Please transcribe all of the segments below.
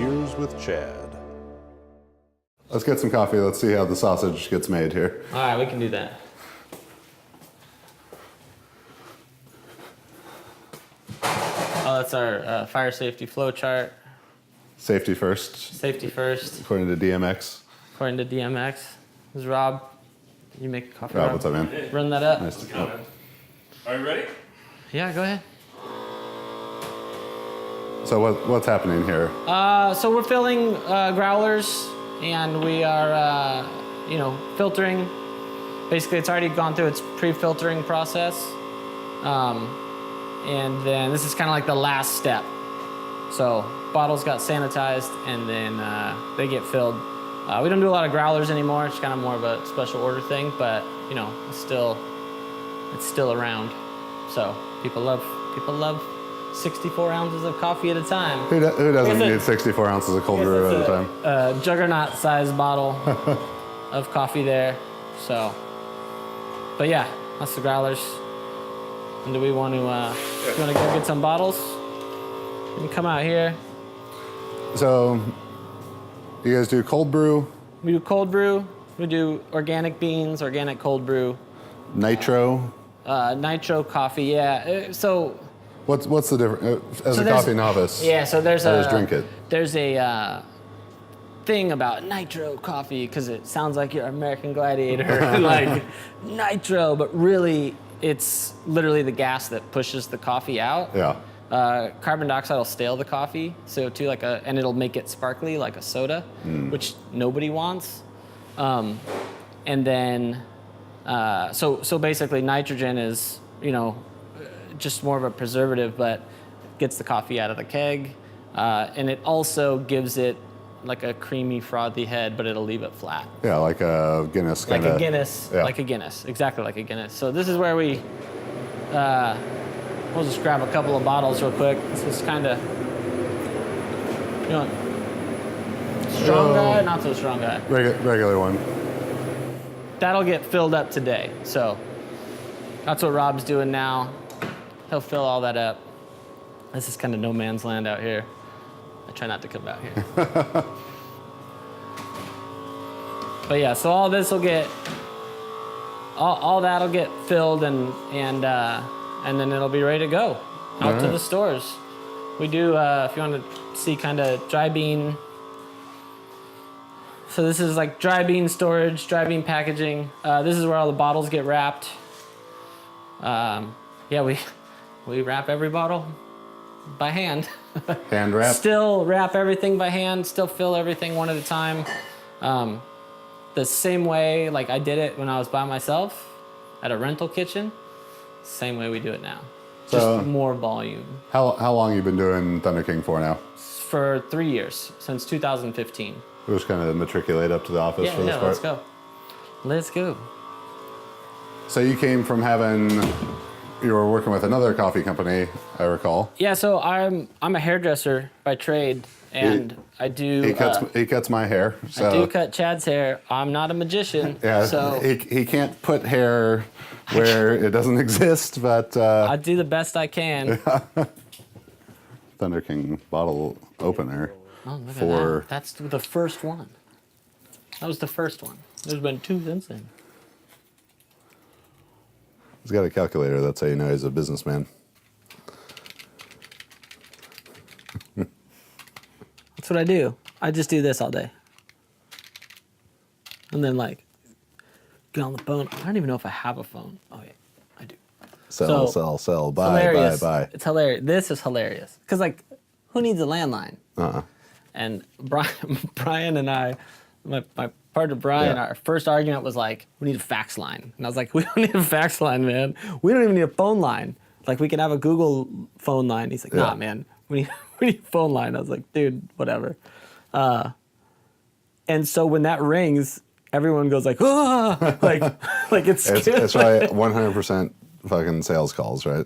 Beers with Chad. Let's get some coffee. Let's see how the sausage gets made here. All right, we can do that. Oh, that's our fire safety flow chart. Safety first. Safety first. According to DMX. According to DMX. This is Rob. You make a coffee. Rob, what's up, man? Run that up. Nice to Are you ready? Yeah, go ahead. So what's happening here? So we're filling growlers, and we are, filtering. Basically, it's already gone through its pre-filtering process. And then this is kind of like the last step. So bottles got sanitized, and then they get filled. We don't do a lot of growlers anymore. It's kind of more of a special order thing, but it's still around. So people love 64 ounces of coffee at a time. Who doesn't need 64 ounces of cold brew at a time? Juggernaut-sized bottle of coffee there. So, but yeah, that's the growlers. And do we want to? You want to go get some bottles? You can come out here. So, you guys do cold brew? We do cold brew. We do organic beans, organic cold brew. Nitro? Nitro coffee, yeah. So. What's the difference as a coffee novice? Yeah, so there's I just drink it. There's a thing about nitro coffee because it sounds like you're American Gladiator, like nitro, but really it's literally the gas that pushes the coffee out. Yeah. Carbon dioxide will stale the coffee, CO2 and it'll make it sparkly like a soda, which nobody wants. And then so basically nitrogen is just more of a preservative, but gets the coffee out of the keg, and it also gives it like a creamy, frothy head, but it'll leave it flat. Yeah, like a Guinness kind of. Like a Guinness, yeah. like a Guinness, exactly like a Guinness. So this is where we'll just grab a couple of bottles real quick. This is kind of, strong guy, not so strong guy. Regular one. That'll get filled up today. So that's what Rob's doing now. He'll fill all that up. This is kind of no man's land out here. I try not to come out here. But yeah, so all this will get, all that'll get filled and then it'll be ready to go out to the stores. We do, if you want to see kind of dry bean. So this is like dry bean storage, dry bean packaging. This is where all the bottles get wrapped. We wrap every bottle by hand. Hand wrap? Still wrap everything by hand, still fill everything one at a time. The same way like I did it when I was by myself at a rental kitchen, same way we do it now. So, just more volume. How long you been doing Thunderking for now? For 3 years, since 2015. We'll just kind of matriculate up to the office for this part. Let's go. So you came from you were working with another coffee company, I recall. Yeah, so I'm a hairdresser by trade, and I do. He cuts my hair. So. I do cut Chad's hair. I'm not a magician. Yeah, so he can't put hair where it doesn't exist, but I do the best I can. Thunderking bottle opener. Oh, look at that. That's the first one. That was the first one. There's been 2 since then. He's got a calculator. That's how you know he's a businessman. That's what I do. I just do this all day. And then get on the phone. I don't even know if I have a phone. Oh yeah, I do. Sell. Buy. It's hilarious. This is hilarious. Because who needs a landline? And Brian and I, my partner Brian, our first argument was we need a fax line. And I was like, we don't need a fax line, man. We don't even need a phone line. We can have a Google phone line. He's like, nah, man, we need a phone line. I was like, dude, whatever. And so when that rings, everyone goes ah! It's scary. It's right, 100% fucking sales calls, right?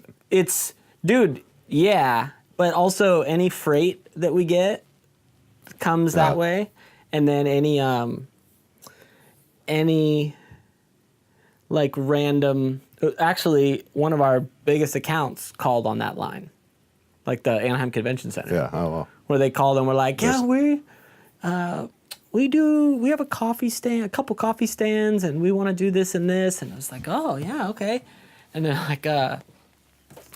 Dude, yeah. But also any freight that we get comes that way. And then any random, actually one of our biggest accounts called on that line. like the Anaheim Convention Center. Yeah. Oh well. Where they called and were like, yeah, we have a coffee stand, a couple coffee stands, and we want to do this and this. And I was like, oh yeah, okay. And then like, I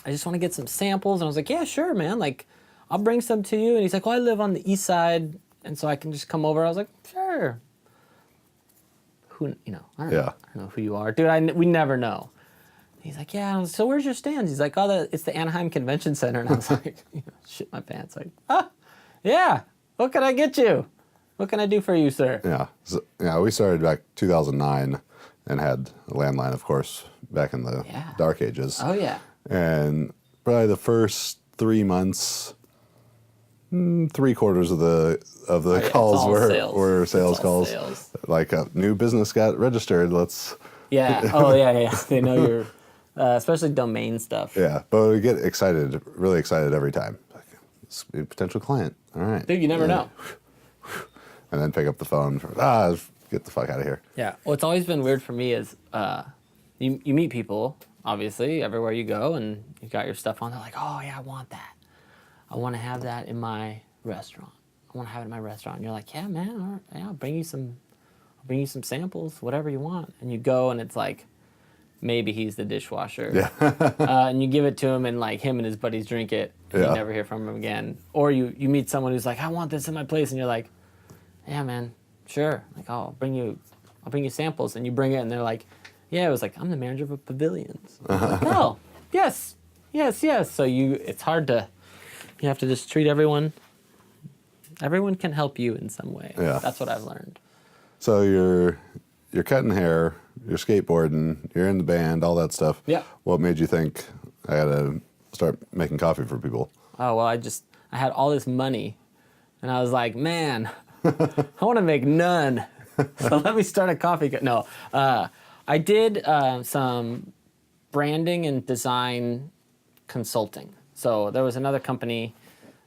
just want to get some samples. And I was like, yeah, sure, man. Like, I'll bring some to you. And he's like, well, I live on the east side, and so I can just come over. I was like, sure. I don't know who you are, dude. We never know. He's like, yeah. So where's your stands? He's like, oh, it's the Anaheim Convention Center. And I was like, shit my pants. Like, yeah. What can I get you? What can I do for you, sir? Yeah. So, we started back 2009 and had a landline, of course, back in the dark ages. Oh yeah. And probably the first 3 months, 3/4 of the calls were sales calls. Sales. Like a new business got registered. Let's. Yeah. Oh yeah. They know you're, especially domain stuff. Yeah, but we get excited, really excited every time. Like, this could be a potential client. All right. Dude, you never know. And then pick up the phone. Get the fuck out of here. Yeah. What's always been weird for me is you meet people, obviously, everywhere you go, and you got your stuff on. They're like, oh yeah, I want that. I want to have that in my restaurant. I want to have it in my restaurant. And you're like, yeah, man, all right, yeah, I'll bring you some samples, whatever you want. And you go, and it's like, maybe he's the dishwasher. Yeah. And you give it to him, and like him and his buddies drink it, and you never hear from him again. Or you meet someone who's like, I want this in my place, and you're like, yeah, man, sure. Like, I'll bring you samples, and you bring it, and they're like, yeah, it was like, I'm the manager of a Pavilions. Like, oh, yes. So it's hard to. You have to just treat everyone. Everyone can help you in some way. Yeah. That's what I've learned. So you're cutting hair, you're skateboarding, you're in the band, all that stuff. Yeah. What made you think I gotta start making coffee for people? Oh well, I had all this money, and I was like, man, I want to make none. So let me start a coffee. No, I did some branding and design consulting. So there was another company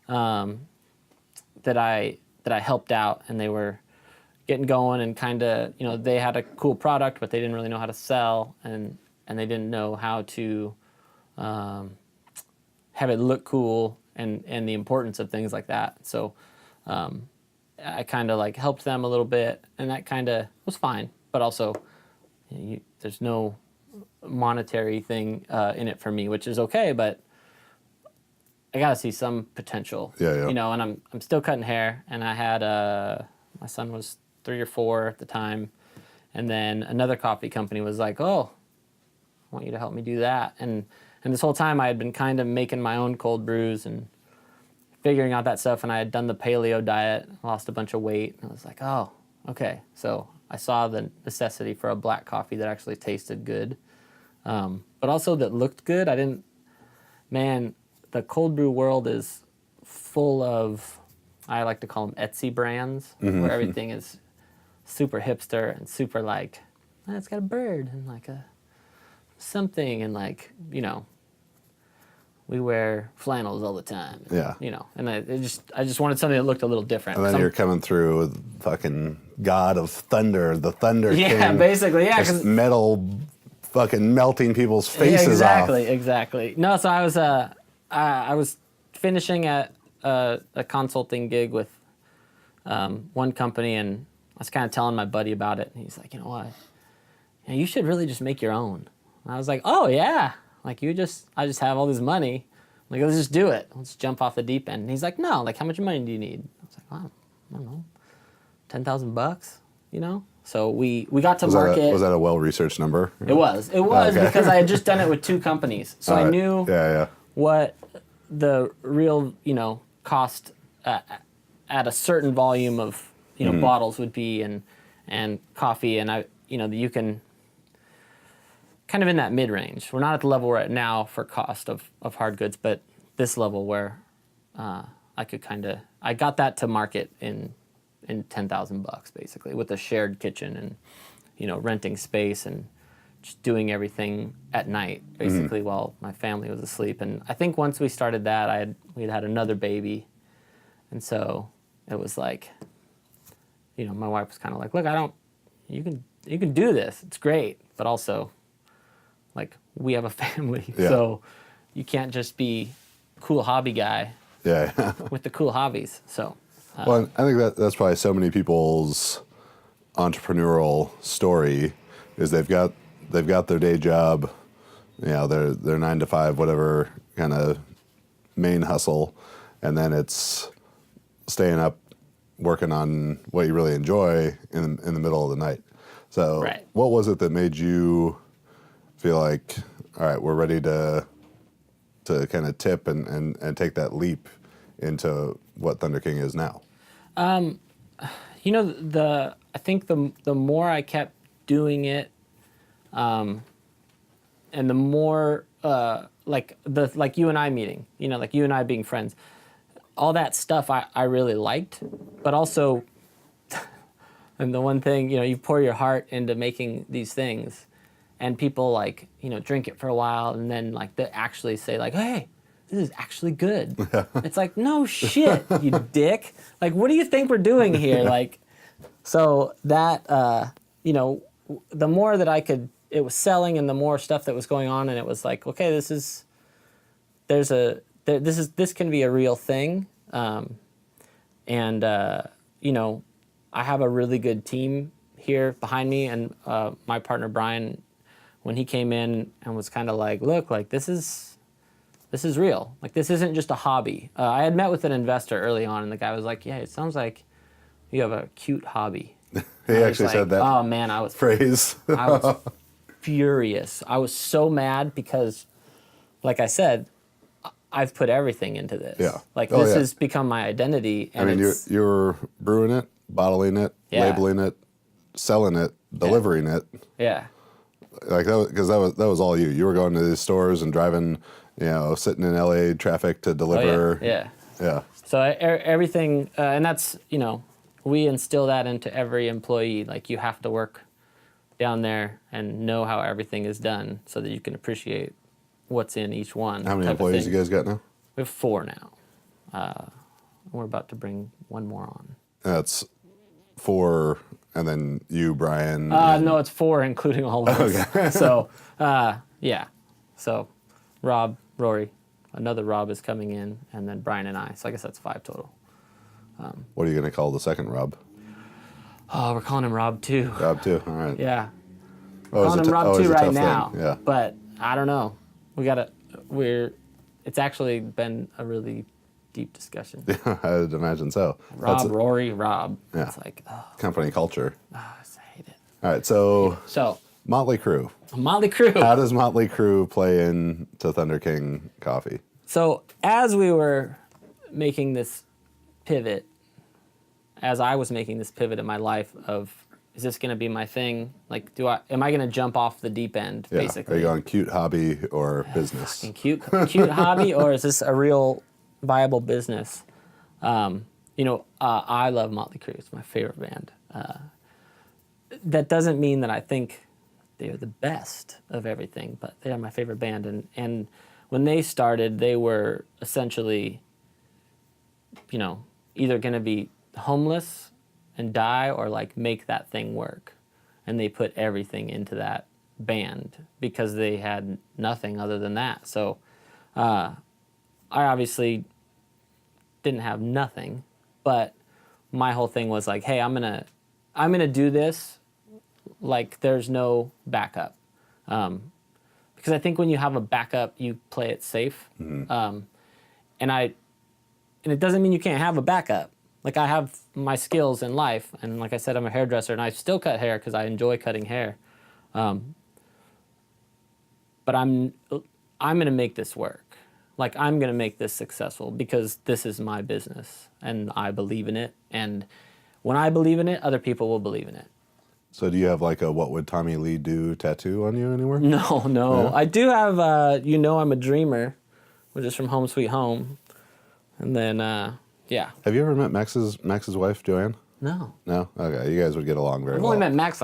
that I helped out, and they were getting going, and kind of, they had a cool product, but they didn't really know how to sell, and they didn't know how to have it look cool, and the importance of things like that. So I kind of like helped them a little bit, and that kind of was fine, but also there's no monetary thing in it for me, which is okay, but I gotta see some potential. Yeah. And I'm still cutting hair, and I had my son was 3 or 4 at the time, and then another coffee company was like, oh, I want you to help me do that, and this whole time I had been kind of making my own cold brews and figuring out that stuff, and I had done the paleo diet, lost a bunch of weight, and I was like, oh, okay. So I saw the necessity for a black coffee that actually tasted good, but also that looked good. The cold brew world is full of, I like to call them Etsy brands, where everything is super hipster and super like, it's got a bird and like a something, and like, we wear flannels all the time. Yeah. And I just wanted something that looked a little different. And then you're coming through with fucking God of Thunder, the Thunder King. Yeah, basically, yeah. Just metal fucking melting people's faces off. Exactly. No, so I was finishing at a consulting gig with one company, and I was kind of telling my buddy about it, and he's like, you know what? Yeah, you should really just make your own. And I was like, oh yeah, like I just have all this money. Like, let's just do it. Let's jump off the deep end. And he's like, no, like how much money do you need? I was like, well, I don't know, $10,000, So we got to market. Was that a well-researched number? It was okay. Because I had just done it with 2 companies, so I knew what the real cost at a certain volume of bottles would be, and coffee, and you can kind of in that mid-range. We're not at the level we're at now for cost of hard goods, but this level where I got that to market in $10,000 basically, with a shared kitchen and renting space and just doing everything at night basically while my family was asleep. And I think once we started that, we had another baby, and so it was like, my wife was kind of like, look, you can do this, it's great, but also like we have a family, so you can't just be cool hobby guy Yeah. with the cool hobbies. So, Well, I think that's probably so many people's entrepreneurial story is they've got their day job, their 9 to 5, whatever kind of main hustle, and then it's staying up working on what you really enjoy in the middle of the night. So Right. What was it that made you feel like, all right, we're ready to kind of tip and take that leap into what Thunderking is now? I think the more I kept doing it, and the more like you and I meeting, like you and I being friends, all that stuff I really liked, but also, and the one thing, you pour your heart into making these things, and people drink it for a while, and then they actually say hey, this is actually good. It's like, no shit, you dick. What do you think we're doing here? So that, the more that it was selling and the more stuff that was going on, and it was like, okay, this can be a real thing. I have a really good team here behind me, and my partner, Brian, when he came in and was kind of look, this is real. This isn't just a hobby. I had met with an investor early on, and the guy was like, yeah, it sounds like you have a cute hobby. He actually said that. Oh man, I was phrase. I was furious. I was so mad because, like I said, I've put everything into this. Yeah. This has become my identity. And you're brewing it, bottling it, labeling it, selling it, delivering it. Yeah. Because that was all you. You were going to these stores and driving, sitting in LA traffic to deliver. Oh, yeah. Yeah. So everything, and that's, we instill that into every employee. You have to work down there and know how everything is done so that you can appreciate what's in each one. How many employees you guys got now? We have 4 now. We're about to bring 1 more on. That's 4, and then you, Brian. No, it's 4, including all of us. Okay. So, yeah. So, Rob, Rory, another Rob is coming in, and then Brian and I. So I guess that's 5 total. What are you going to call the second Rob? Oh, we're calling him Rob 2. Rob 2, all right. Yeah. Oh, Calling him Rob 2 right now. Thing. Yeah. But I don't know. It's actually been a really deep discussion. Yeah, I'd imagine so. Rory, Rob. Yeah. It's company culture. I hate it. All right, so Motley Crue. Motley Crue. How does Motley Crue play into Thunderking Coffee? So as we were making this pivot, as I was making this pivot in my life of, is this going to be my thing? Am I going to jump off the deep end, basically? Are you going cute hobby or business? Fucking cute hobby, or is this a real viable business? I love Motley Crue. It's my favorite band. That doesn't mean that I think they're the best of everything, but they are my favorite band. And when they started, they were essentially, either going to be homeless and die or make that thing work. And they put everything into that band because they had nothing other than that. So I obviously didn't have nothing, but my whole thing was hey, I'm gonna do this there's no backup. Because I think when you have a backup, you play it safe. Mm-hmm. And it doesn't mean you can't have a backup. I have my skills in life, and like I said, I'm a hairdresser, and I still cut hair because I enjoy cutting hair. But I'm gonna make this work. I'm gonna make this successful because this is my business, and I believe in it. And when I believe in it, other people will believe in it. So do you have a "What would Tommy Lee do" tattoo on you anywhere? No. Yeah. I do have I'm a Dreamer, which is from Home Sweet Home, and then yeah. Have you ever met Max's wife, Joanne? No. No? Okay, you guys would get along very well. I've only met Max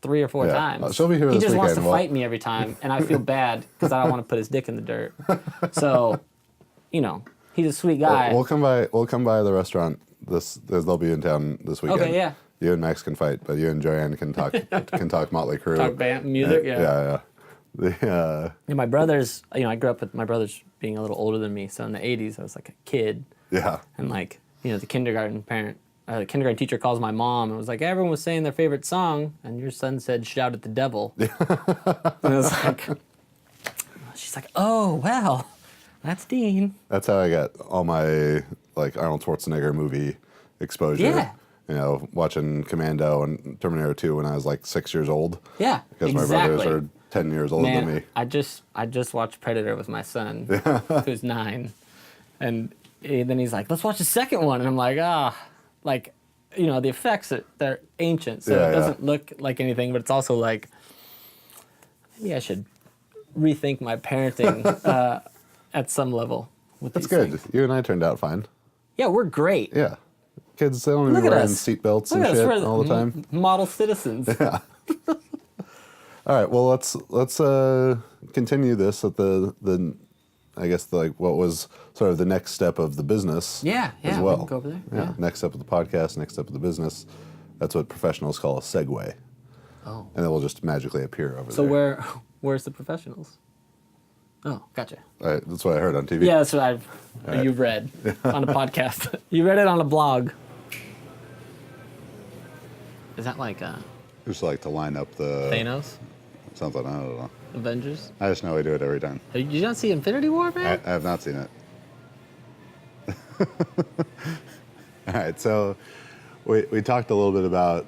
3 or 4 times. She'll be here this weekend. He just wants to fight me every time, and I feel bad because I don't want to put his dick in the dirt. So, he's a sweet guy. We'll come by the restaurant. They'll be in town this weekend. Okay, yeah. You and Max can fight, but you and Joanne can talk Motley Crue. Talk band music, yeah. Yeah. And my brothers, I grew up with my brothers being a little older than me. So in the 80s, I was like a kid. Yeah. And like, the kindergarten teacher calls my mom and was like, everyone was saying their favorite song, and your son said, "Shout at the devil." And it was like, she's like, "Oh, well, that's Dean." That's how I got all my like Arnold Schwarzenegger movie exposure. Yeah. Watching Commando and Terminator 2 when I was like 6 years old. Yeah, Because my brothers are 10 years older than me. I just watched Predator with my son, who's 9, and then he's like, "Let's watch the second one," and I'm like, the effects they're ancient, so it doesn't look like anything, but it's also like, maybe I should rethink my parenting at some level. That's good. Things. You and I turned out fine. Yeah, we're great. Yeah, kids they don't even be wearing seatbelts and shit all the time. Model citizens. Yeah. All right. Well, let's continue this at the I guess what was sort of the next step of the business. Yeah. As well. We can go over there. Yeah. Next step of the podcast. Next step of the business. That's what professionals call a segue. Oh. And it will just magically appear over there. So where's the professionals? Oh, gotcha. That's what I heard on TV. Yeah, that's what you've read on a podcast. You read it on a blog. Is that like Just like to line up the Thanos? Something, I don't know. Avengers? I just know we do it every time. Did you not see Infinity War, man? I have not seen it. All right, so we talked a little bit about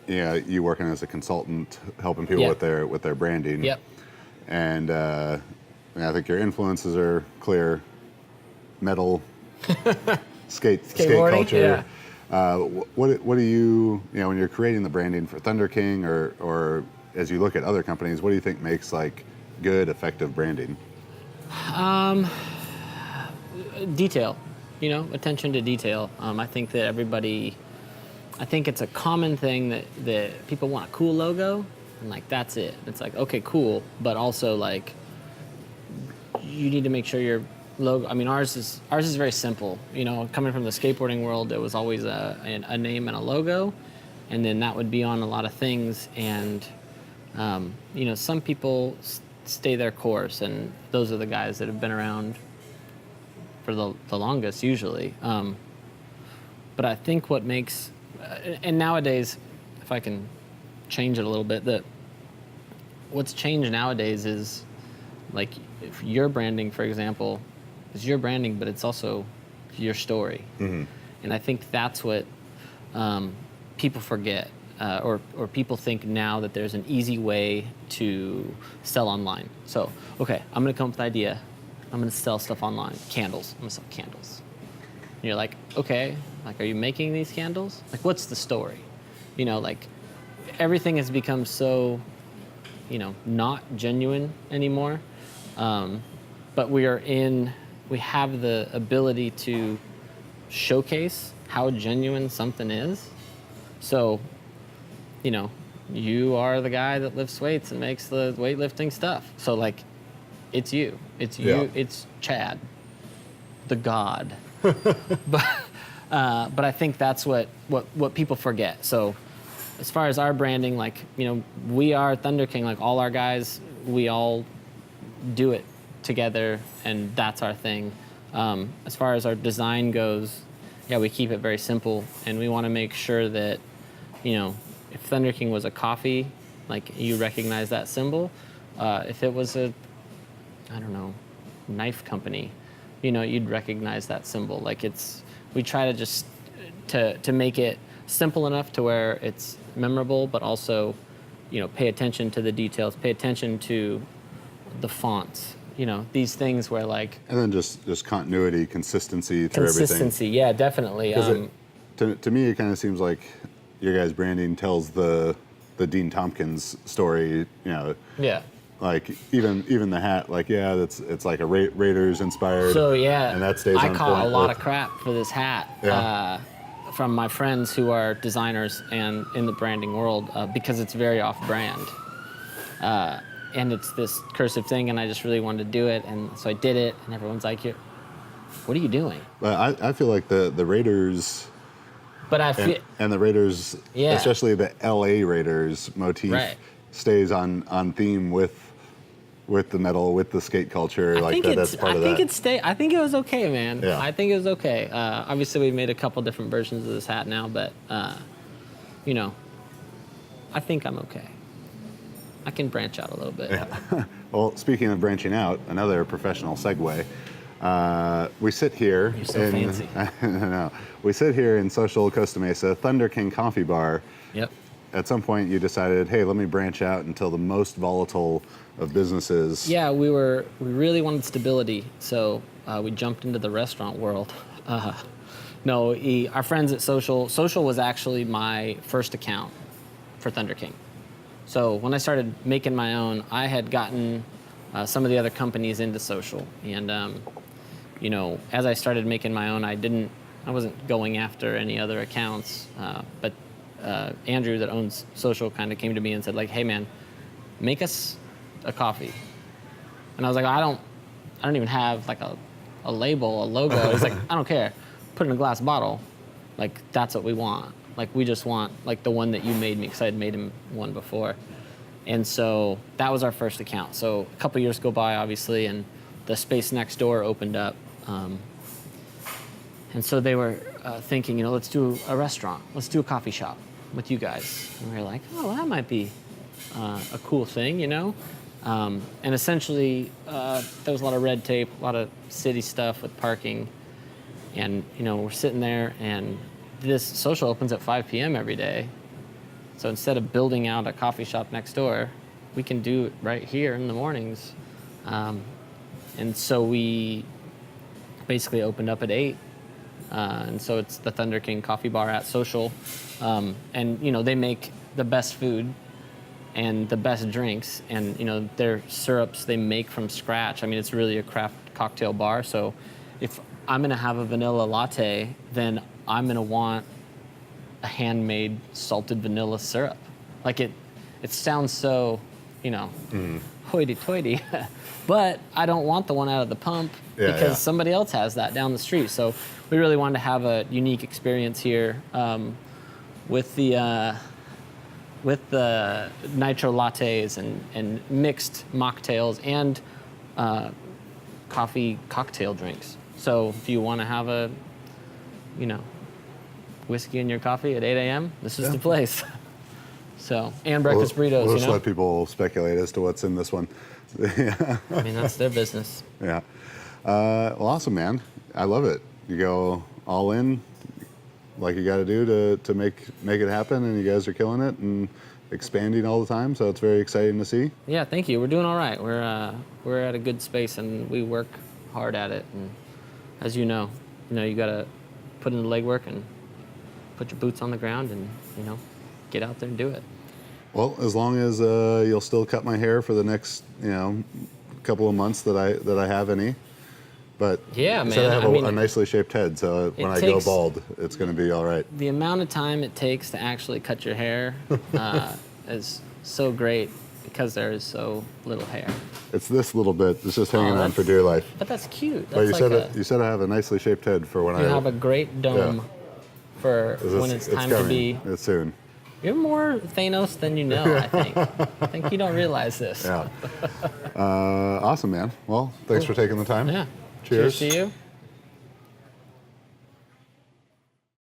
you working as a consultant, helping people with their branding. Yep. And I think your influences are clear. Metal, skate culture. Yeah. What do you when you're creating the branding for Thunderking or as you look at other companies, what do you think makes like good, effective branding? Detail, attention to detail. I think that I think it's a common thing that people want a cool logo, and like that's it. It's like, okay, cool, but also like you need to make sure your logo. I mean, ours is very simple. Coming from the skateboarding world, it was always a name and a logo, and then that would be on a lot of things. And some people stay their course, and those are the guys that have been around for the longest usually. But I think what makes, and nowadays, if I can change it a little bit, that what's changed nowadays is like if your branding, for example, is your branding, but it's also your story. Mm-hmm. And I think that's what people forget. Or people think now that there's an easy way to sell online. So, okay, I'm gonna come up with an idea. I'm gonna sell stuff online. Candles. I'm gonna sell candles. And you're like, okay, like, are you making these candles? Like, what's the story? Like, everything has become so, not genuine anymore. But we have the ability to showcase how genuine something is. So, you are the guy that lifts weights and makes the weightlifting stuff. So like, it's you. It's you. Yeah. It's Chad, the god. But I think that's what people forget. So as far as our branding, like, we are Thunderking. Like all our guys, we all do it together, and that's our thing. As far as our design goes, we keep it very simple, and we want to make sure that, if Thunderking was a coffee, like you recognize that symbol. If it was a, knife company, you'd recognize that symbol. Like we try to just to make it simple enough to where it's memorable, but also, pay attention to the details, pay attention to the fonts, these things where like. And then just continuity, consistency through everything. Consistency, yeah, definitely. To me, it kind of seems like your guys' branding tells the Dean Tompkins story, Yeah. Like even the hat, like it's like a Raiders inspired. So yeah, and that stays on point. I caught a lot of crap for this hat from my friends who are designers and in the branding world because it's very off-brand, and it's this cursive thing, and I just really wanted to do it, and so I did it, and everyone's like, "What are you doing?" But I feel like the Raiders. But I feel and the Raiders, especially the LA Raiders motif, stays on theme with with the metal, with the skate culture, I like think that's part of I think that. I think it was okay, man. Yeah. I think it was okay. Obviously, we made a couple different versions of this hat now, but you know, I think I'm okay. I can branch out a little bit. Yeah. Well, speaking of branching out, another professional segue. We sit here. You're so fancy. No, we sit here in social Costa Mesa, Thunderking Coffee Bar. Yep. At some point, you decided, hey, let me branch out until the most volatile of businesses. Yeah, we really wanted stability, so we jumped into the restaurant world. No, our friends at Social was actually my first account for Thunderking. So when I started making my own, I had gotten some of the other companies into Social, and you know, as I started making my own, I wasn't going after any other accounts, but Andrew that owns Social kind of came to me and said like, hey man, make us a coffee. And I was like, I don't even have like a label, a logo. He's like, I don't care, put it in a glass bottle. Like that's what we want. Like we just want like the one that you made me, because I had made him one before. And so that was our first account. So a couple years go by, obviously, and the space next door opened up. And so they were thinking, you know, let's do a restaurant. Let's do a coffee shop with you guys. And we were like, oh, well, that might be a cool thing, you know? And essentially, there was a lot of red tape, a lot of city stuff with parking. And, you know, we're sitting there, and this Social opens at 5 p.m. every day. So instead of building out a coffee shop next door, we can do it right here in the mornings. And so we basically opened up at 8. And so it's the Thunderking Coffee Bar at Social. And, you know, they make the best food and the best drinks. And, you know, their syrups they make from scratch. I mean, it's really a craft cocktail bar. So if I'm going to have a vanilla latte, then I'm going to want a handmade salted vanilla syrup. Like it sounds so, you know, hoity-toity, but I don't want the one out of the pump because somebody else has that down the street. So we really wanted to have a unique experience here with the nitro lattes and mixed mocktails and coffee cocktail drinks. So if you want to have a, you know, whiskey in your coffee at 8 a.m., this is the place. So, and breakfast burritos, We'll you just know? let people speculate as to what's in this one. I mean, that's their business. Yeah. Well, awesome, man. I love it. You go all in like you got to do to make it happen, and you guys are killing it and expanding all the time, so it's very exciting to see. Yeah, thank you. We're doing all right. We're at a good space, and we work hard at it. And as you know, you got to put in the legwork and put your boots on the ground and, you know, get out there and do it. Well, as long as you'll still cut my hair for the next, you know, couple of months that I have any. But yeah, you man. said I have I mean, a nicely shaped head, so when I go bald, it's going to be all right. The amount of time it takes to actually cut your hair is so great because there is so little hair. It's this little bit. It's just hanging on for dear life. But that's cute. But That's you said I have a nicely shaped head for when you have a great dome for when it's time to be. It's soon. You're more Thanos than you know, I think. I think you don't realize this. Yeah. Awesome, man. Well, thanks for taking the time. Yeah. Cheers. Cheers to you.